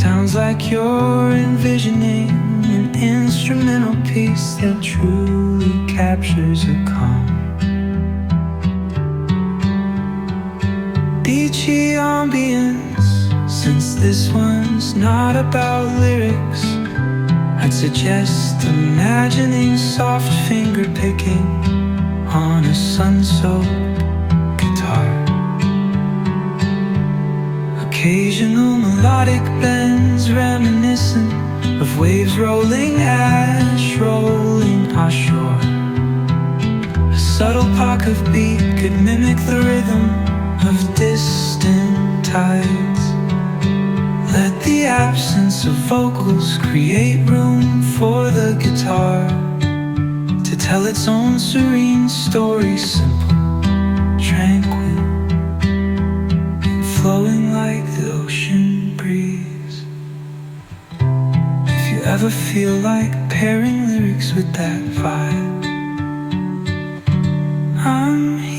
Sounds like you're envisioning an instrumental piece that truly captures a calm. Beachy ambience, since this one's not about lyrics, I'd suggest imagining soft finger picking on a sun-soaked guitar. Occasional melodic bends reminiscent of waves rolling, ash rolling ashore. A subtle pock of beat could mimic the rhythm of distant tides. Let the absence of vocals create room for the guitar to tell its own serene story, simple, tranquil, flowing like the ocean breeze. If you ever feel like pairing lyrics with that vibe, I'm here.